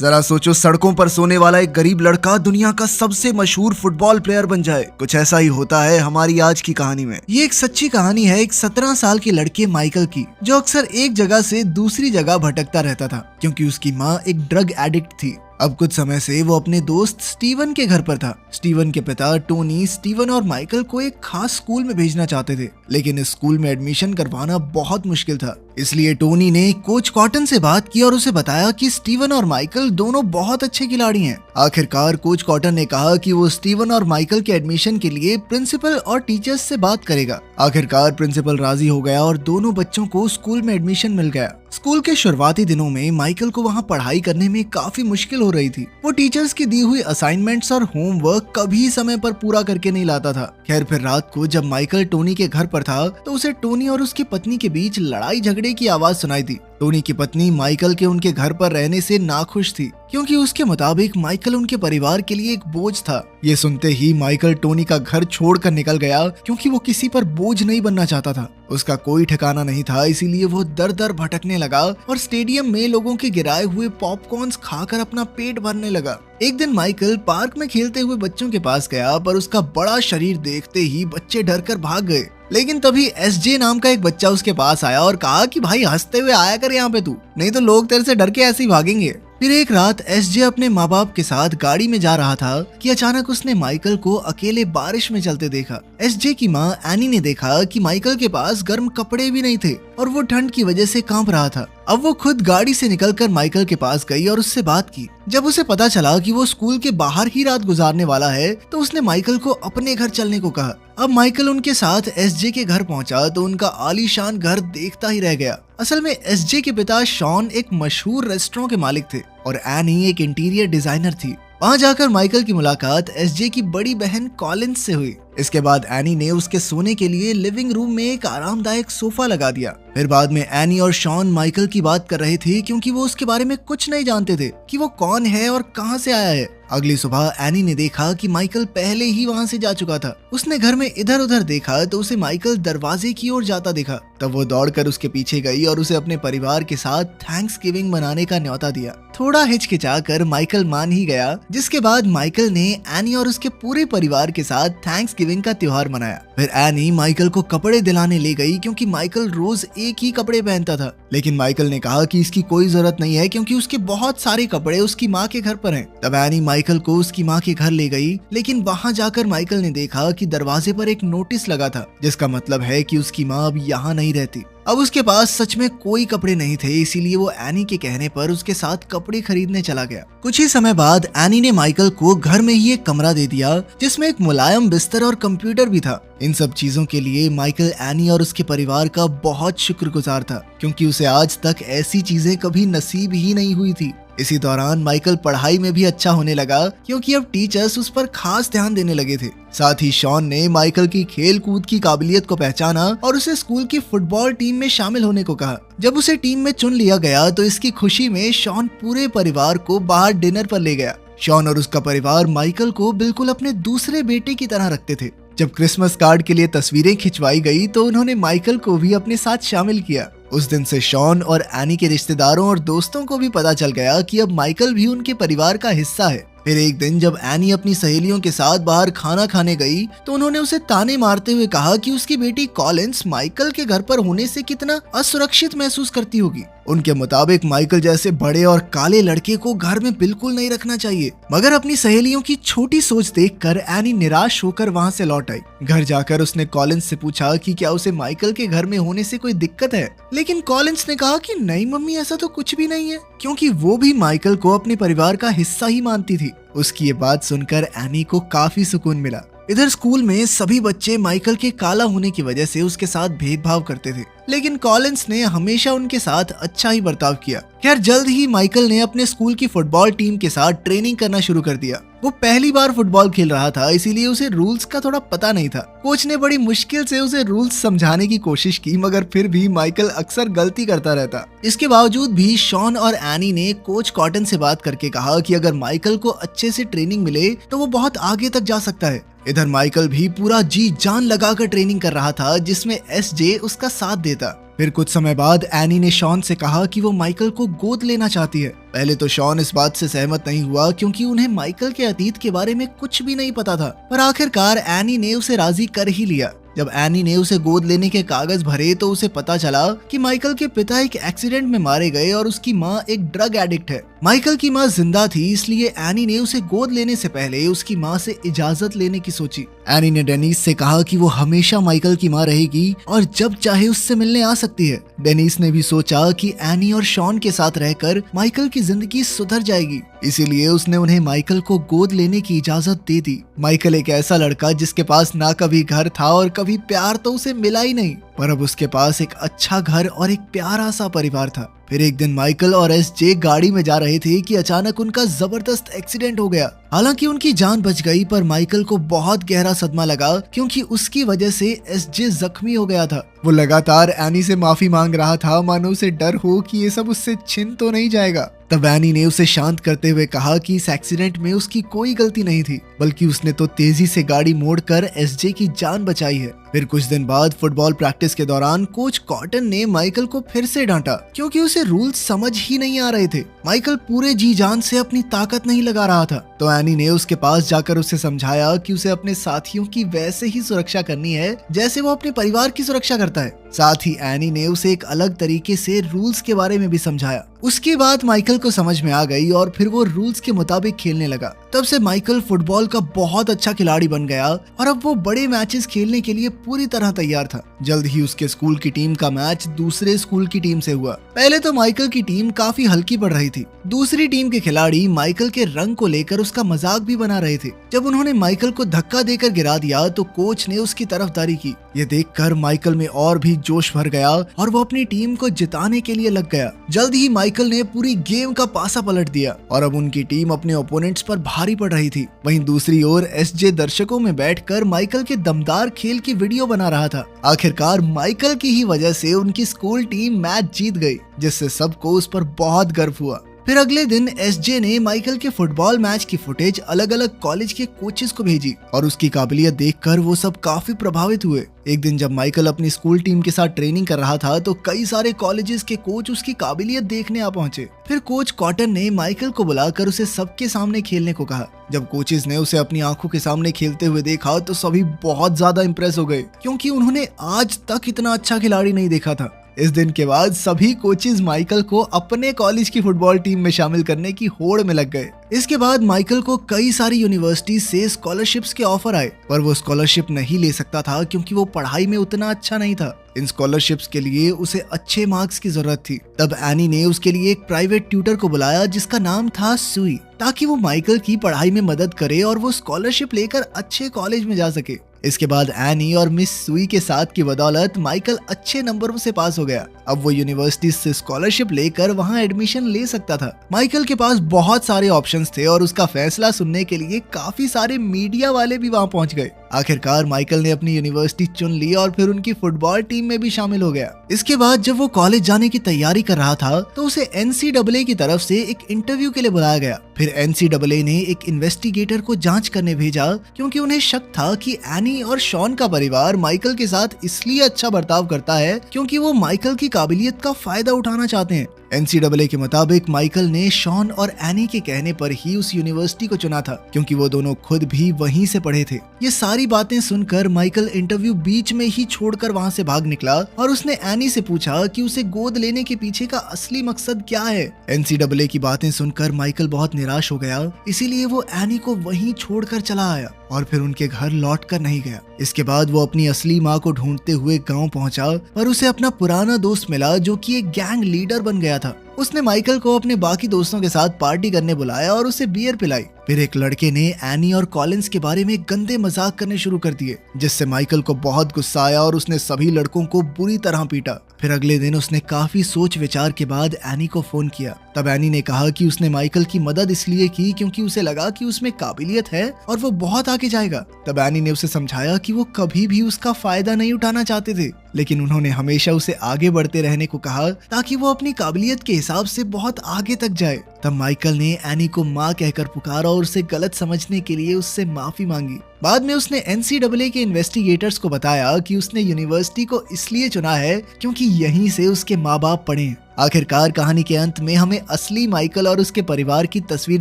जरा सोचो, सड़कों पर सोने वाला एक गरीब लड़का दुनिया का सबसे मशहूर फुटबॉल प्लेयर बन जाए। कुछ ऐसा ही होता है हमारी आज की कहानी में। ये एक सच्ची कहानी है एक 17 साल के लड़के माइकल की, जो अक्सर एक जगह से दूसरी जगह भटकता रहता था क्योंकि उसकी माँ एक ड्रग एडिक्ट थी। अब कुछ समय से वो अपने दोस्त स्टीवन के घर पर था। स्टीवन के पिता टोनी स्टीवन और माइकल को एक खास स्कूल में भेजना चाहते थे, लेकिन इस स्कूल में एडमिशन करवाना बहुत मुश्किल था। इसलिए टोनी ने कोच कॉटन से बात की और उसे बताया कि स्टीवन और माइकल दोनों बहुत अच्छे खिलाड़ी हैं। आखिरकार कोच कॉटन ने कहा कि वो स्टीवन और माइकल के एडमिशन के लिए प्रिंसिपल और टीचर्स से बात करेगा। आखिरकार प्रिंसिपल राजी हो गया और दोनों बच्चों को स्कूल में एडमिशन मिल गया। स्कूल के शुरुआती दिनों में माइकल को वहाँ पढ़ाई करने में काफी मुश्किल हो रही थी। वो टीचर्स की दी हुई असाइनमेंट्स और होमवर्क कभी समय पर पूरा करके नहीं लाता था। खैर, फिर रात को जब माइकल टोनी के घर पर था तो उसे टोनी और उसकी पत्नी के बीच लड़ाई झगड़े की आवाज सुनाई दी। टोनी की पत्नी माइकल के उनके घर पर रहने से नाखुश थी क्योंकि उसके मुताबिक माइकल उनके परिवार के लिए एक बोझ था। ये सुनते ही माइकल टोनी का घर छोड़कर निकल गया क्योंकि वो किसी पर बोझ नहीं बनना चाहता था। उसका कोई ठिकाना नहीं था, इसीलिए वो दर दर भटकने लगा और स्टेडियम में लोगों के गिराए हुए पॉपकॉर्न्स खाकर अपना पेट भरने लगा। एक दिन माइकल पार्क में खेलते हुए बच्चों के पास गया, पर उसका बड़ा शरीर देखते ही बच्चे डरकर भाग गए। लेकिन तभी एसजे नाम का एक बच्चा उसके पास आया और कहा कि भाई हंसते हुए आया कर यहाँ पे तू, नहीं तो लोग तेरे से डर के ऐसे ही भागेंगे। फिर एक रात एसजे अपने माँ बाप के साथ गाड़ी में जा रहा था कि अचानक उसने माइकल को अकेले बारिश में चलते देखा। एसजे की माँ एनी ने देखा कि माइकल के पास गर्म कपड़े भी नहीं थे और वो ठंड की वजह से कांप रहा था। अब वो खुद गाड़ी से निकलकर माइकल के पास गई और उससे बात की। जब उसे पता चला कि वो स्कूल के बाहर ही रात गुजारने वाला है तो उसने माइकल को अपने घर चलने को कहा। अब माइकल उनके साथ एसजे के घर पहुंचा तो उनका आलीशान घर देखता ही रह गया। असल में एसजे के पिता शॉन एक मशहूर रेस्टोरेंट के मालिक थे और एनी एक इंटीरियर डिजाइनर थी। वहाँ जाकर माइकल की मुलाकात एसजे की बड़ी बहन कॉलिंस से हुई। इसके बाद एनी ने उसके सोने के लिए लिविंग रूम में एक आरामदायक सोफा लगा दिया। फिर बाद में एनी और शॉन माइकल की बात कर रहे थे क्योंकि वो उसके बारे में कुछ नहीं जानते थे कि वो कौन है और कहाँ से आया है। अगली सुबह एनी ने देखा कि माइकल पहले ही वहाँ से जा चुका था। उसने घर में इधर उधर देखा तो उसे माइकल दरवाजे की ओर जाता देखा। तब वो दौड़कर उसके पीछे गई और उसे अपने परिवार के साथ थैंक्सगिविंग मनाने का न्योता दिया। थोड़ा हिचकिचाकर माइकल मान ही गया, जिसके बाद माइकल ने एनी और उसके पूरे परिवार के साथ थैंक्सगिविंग का त्योहार मनाया। फिर एनी माइकल को कपड़े दिलाने ले गई क्योंकि माइकल रोज एक ही कपड़े पहनता था। लेकिन माइकल ने कहा कि इसकी कोई जरूरत नहीं है क्योंकि उसके बहुत सारे कपड़े उसकी माँ के घर पर हैं। तब एनी माइकल को उसकी माँ के घर ले गई, लेकिन वहाँ जाकर माइकल ने देखा कि दरवाजे पर एक नोटिस लगा था, जिसका मतलब है कि उसकी माँ अब यहाँ नहीं रहती। अब उसके पास सच में कोई कपड़े नहीं थे, इसीलिए वो एनी के कहने पर उसके साथ कपड़े खरीदने चला गया। कुछ ही समय बाद एनी ने माइकल को घर में ही एक कमरा दे दिया जिसमें एक मुलायम बिस्तर और कंप्यूटर भी था। इन सब चीजों के लिए माइकल एनी और उसके परिवार का बहुत शुक्रगुजार था क्योंकि उसे आज तक ऐसी चीजें कभी नसीब ही नहीं हुई थी। इसी दौरान माइकल पढ़ाई में भी अच्छा होने लगा क्योंकि अब टीचर्स उस पर खास ध्यान देने लगे थे। साथ ही शॉन ने माइकल की खेल कूद की काबिलियत को पहचाना और उसे स्कूल की फुटबॉल टीम में शामिल होने को कहा। जब उसे टीम में चुन लिया गया तो इसकी खुशी में शॉन पूरे परिवार को बाहर डिनर पर ले गया। शॉन और उसका परिवार माइकल को बिल्कुल अपने दूसरे बेटे की तरह रखते थे। जब क्रिसमस कार्ड के लिए तस्वीरें खिंचवाई गई तो उन्होंने माइकल को भी अपने साथ शामिल किया। उस दिन से शॉन और एनी के रिश्तेदारों और दोस्तों को भी पता चल गया कि अब माइकल भी उनके परिवार का हिस्सा है। फिर एक दिन जब एनी अपनी सहेलियों के साथ बाहर खाना खाने गई तो उन्होंने उसे ताने मारते हुए कहा कि उसकी बेटी कॉलिंस माइकल के घर पर होने से कितना असुरक्षित महसूस करती होगी। उनके मुताबिक माइकल जैसे बड़े और काले लड़के को घर में बिल्कुल नहीं रखना चाहिए। मगर अपनी सहेलियों की छोटी सोच देखकर एनी निराश होकर वहाँ से लौट आई। घर जाकर उसने कॉलिंस से पूछा कि क्या उसे माइकल के घर में होने से कोई दिक्कत है, लेकिन कॉलिंस ने कहा कि नहीं मम्मी, ऐसा तो कुछ भी नहीं है, क्योंकि वो भी माइकल को अपने परिवार का हिस्सा ही मानती थी। उसकी ये बात सुनकर एनी को काफी सुकून मिला। इधर स्कूल में सभी बच्चे माइकल के काला होने की वजह से उसके साथ भेदभाव करते थे, लेकिन कॉलिंस ने हमेशा उनके साथ अच्छा ही बर्ताव किया। खैर, जल्द ही माइकल ने अपने स्कूल की फुटबॉल टीम के साथ ट्रेनिंग करना शुरू कर दिया। वो पहली बार फुटबॉल खेल रहा था, इसीलिए उसे रूल्स का थोड़ा पता नहीं था। कोच ने बड़ी मुश्किल से उसे रूल्स समझाने की कोशिश की, मगर फिर भी माइकल अक्सर गलती करता रहता। इसके बावजूद भी शॉन और एनी ने कोच कॉटन से बात करके कहा कि अगर माइकल को अच्छे से ट्रेनिंग मिले तो वो बहुत आगे तक जा सकता है। इधर माइकल भी पूरा जी जान लगाकर ट्रेनिंग कर रहा था, जिसमें एसजे उसका साथ देता। फिर कुछ समय बाद एनी ने शॉन से कहा कि वो माइकल को गोद लेना चाहती है। पहले तो शॉन इस बात से सहमत नहीं हुआ क्योंकि उन्हें माइकल के अतीत के बारे में कुछ भी नहीं पता था, पर आखिरकार एनी ने उसे राजी कर ही लिया। जब एनी ने उसे गोद लेने के कागज भरे तो उसे पता चला कि माइकल के पिता एक एक्सीडेंट में मारे गए और उसकी माँ एक ड्रग एडिक्ट है। माइकल की माँ जिंदा थी, इसलिए एनी ने उसे गोद लेने से पहले उसकी माँ से इजाजत लेने की सोची। एनी ने डेनिस से कहा कि वो हमेशा माइकल की माँ रहेगी और जब चाहे उससे मिलने आ सकती है। डेनिस ने भी सोचा कि एनी और शॉन के साथ रहकर माइकल की जिंदगी सुधर जाएगी, इसीलिए उसने उन्हें माइकल को गोद लेने की इजाजत दे दी। माइकल एक ऐसा लड़का जिसके पास ना कभी घर था और कभी प्यार तो उसे मिला ही नहीं, पर अब उसके पास एक अच्छा घर और एक प्यारा सा परिवार था। फिर एक दिन माइकल और एसजे गाड़ी में जा रहे थे कि अचानक उनका जबरदस्त एक्सीडेंट हो गया। हालांकि उनकी जान बच गई, पर माइकल को बहुत गहरा सदमा लगा क्योंकि उसकी वजह से एसजे जख्मी हो गया था। वो लगातार एनी से माफी मांग रहा था, मानो उसे डर हो कि ये सब उससे छिन तो नहीं जाएगा। तब एनी ने उसे शांत करते हुए कहा कि इस एक्सीडेंट में उसकी कोई गलती नहीं थी, बल्कि उसने तो तेजी से गाड़ी मोड़कर एसजे की जान बचाई है। फिर कुछ दिन बाद फुटबॉल प्रैक्टिस के दौरान कोच कॉटन ने माइकल को फिर से डांटा क्योंकि उसे रूल्स समझ ही नहीं आ रहे थे। माइकल पूरे जी जान से अपनी ताकत नहीं लगा रहा था, तो एनी ने उसके पास जाकर उसे समझाया कि उसे अपने साथियों की वैसे ही सुरक्षा करनी है जैसे वो अपने परिवार की सुरक्षा करता है। साथ ही एनी ने उसे एक अलग तरीके से रूल्स के बारे में भी समझाया। उसके बाद माइकल को समझ में आ गई और फिर वो रूल्स के मुताबिक खेलने लगा। तब से माइकल फुटबॉल का बहुत अच्छा खिलाड़ी बन गया और अब वो बड़े मैचेस खेलने के लिए पूरी तरह तैयार था। जल्द ही उसके स्कूल की टीम का मैच दूसरे स्कूल की टीम से हुआ। पहले तो माइकल की टीम काफी हल्की पड़ रही थी। दूसरी टीम के खिलाड़ी माइकल के रंग को लेकर उसका मजाक भी बना रहे थे। जब उन्होंने माइकल को धक्का देकर गिरा दिया तो कोच ने उसकी तरफदारी की। ये देखकर माइकल में और भी जोश भर गया और वो अपनी टीम को जिताने के लिए लग गया। जल्द ही माइकल ने पूरी गेम का पासा पलट दिया और अब उनकी टीम अपने ओपोनेंट्स पर भारी पड़ रही थी। वहीं दूसरी ओर एसजे दर्शकों में बैठकर माइकल के दमदार खेल की वीडियो बना रहा था। आखिरकार माइकल की ही वजह से उनकी स्कूल टीम मैच जीत गई, जिससे सबको उस पर बहुत गर्व हुआ। फिर अगले दिन एसजे ने माइकल के फुटबॉल मैच की फुटेज अलग अलग कॉलेज के कोचेस को भेजी और उसकी काबिलियत देखकर वो सब काफी प्रभावित हुए। एक दिन जब माइकल अपनी स्कूल टीम के साथ ट्रेनिंग कर रहा था तो कई सारे कॉलेजेस के कोच उसकी काबिलियत देखने आ पहुंचे। फिर कोच कॉटन ने माइकल को बुलाकर उसे सबके सामने खेलने को कहा। जब कोचेस ने उसे अपनी आंखों के सामने खेलते हुए देखा तो सभी बहुत ज्यादा इम्प्रेस हो गए क्योंकि उन्होंने आज तक इतना अच्छा खिलाड़ी नहीं देखा था। इस दिन के बाद सभी कोचेस माइकल को अपने कॉलेज की फुटबॉल टीम में शामिल करने की होड़ में लग गए। इसके बाद माइकल को कई सारी यूनिवर्सिटी से स्कॉलरशिप्स के ऑफर आए, पर वो स्कॉलरशिप नहीं ले सकता था क्योंकि वो पढ़ाई में उतना अच्छा नहीं था। इन स्कॉलरशिप्स के लिए उसे अच्छे मार्क्स की जरूरत थी। तब एनी ने उसके लिए एक प्राइवेट ट्यूटर को बुलाया जिसका नाम था सुई, ताकि वो माइकल की पढ़ाई में मदद करे और वो स्कॉलरशिप लेकर अच्छे कॉलेज में जा सके। इसके बाद एनी और मिस सुई के साथ की बदौलत माइकल अच्छे नंबरों से पास हो गया। अब वो यूनिवर्सिटी से स्कॉलरशिप लेकर वहाँ एडमिशन ले सकता था। माइकल के पास बहुत सारे ऑप्शंस थे और उसका फैसला सुनने के लिए काफी सारे मीडिया वाले भी वहाँ पहुँच गए। आखिरकार माइकल ने अपनी यूनिवर्सिटी चुन ली और फिर उनकी फुटबॉल टीम में भी शामिल हो गया। इसके बाद जब वो कॉलेज जाने की तैयारी कर रहा था तो उसे NCAA की तरफ से एक इंटरव्यू के लिए बुलाया गया। फिर NCAA ने एक इन्वेस्टिगेटर को जांच करने भेजा क्योंकि उन्हें शक था कि एनी और शॉन का परिवार माइकल के साथ इसलिए अच्छा बर्ताव करता है क्योंकि वो माइकल की काबिलियत का फायदा उठाना चाहते हैं। NCAA के मुताबिक माइकल ने शॉन और एनी के कहने पर ही उस यूनिवर्सिटी को चुना था क्योंकि वो दोनों खुद भी वहीं से पढ़े थे। ये सारी बातें सुनकर माइकल इंटरव्यू बीच में ही छोड़कर वहाँ से भाग निकला और उसने एनी से पूछा कि उसे गोद लेने के पीछे का असली मकसद क्या है। NCAA की बातें सुनकर माइकल बहुत निराश हो गया, इसीलिए वो एनी को वहीं छोड़कर चला आया और फिर उनके घर लौट कर नहीं गया। इसके बाद वो अपनी असली माँ को ढूंढते हुए गाँव पहुँचा पर उसे अपना पुराना दोस्त मिला जो कि एक गैंग लीडर बन गया था। उसने माइकल को अपने बाकी दोस्तों के साथ पार्टी करने बुलाया और उसे बियर पिलाई। फिर एक लड़के ने एनी और कॉलिंस के बारे में गंदे मजाक करने शुरू कर दिए, जिससे माइकल को बहुत गुस्सा आया और उसने सभी लड़कों को बुरी तरह पीटा। फिर अगले दिन उसने काफी सोच विचार के बाद एनी को फोन किया। तब एनी ने कहा कि उसने माइकल की मदद इसलिए की क्योंकि उसे लगा कि उसमें काबिलियत है और वो बहुत आगे जाएगा। तब एनी ने उसे समझाया कि वो कभी भी उसका फायदा नहीं उठाना चाहते थे। लेकिन उन्होंने हमेशा उसे आगे बढ़ते रहने को कहा ताकि वो अपनी काबिलियत के हिसाब से बहुत आगे तक जाए। तब माइकल ने एनी को माँ कहकर पुकारा और उसे गलत समझने के लिए उससे माफी मांगी। बाद में उसने NCAA के इन्वेस्टिगेटर्स को बताया कि उसने यूनिवर्सिटी को इसलिए चुना है क्योंकि यहीं से उसके माँ बाप पढ़े हैं। आखिरकार कहानी के अंत में हमें असली माइकल और उसके परिवार की तस्वीर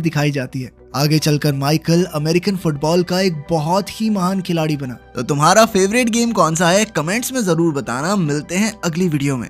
दिखाई जाती है। आगे चलकर माइकल अमेरिकन फुटबॉल का एक बहुत ही महान खिलाड़ी बना। तो तुम्हारा फेवरेट गेम कौन सा है? कमेंट्स में जरूर बताना। मिलते हैं अगली वीडियो में।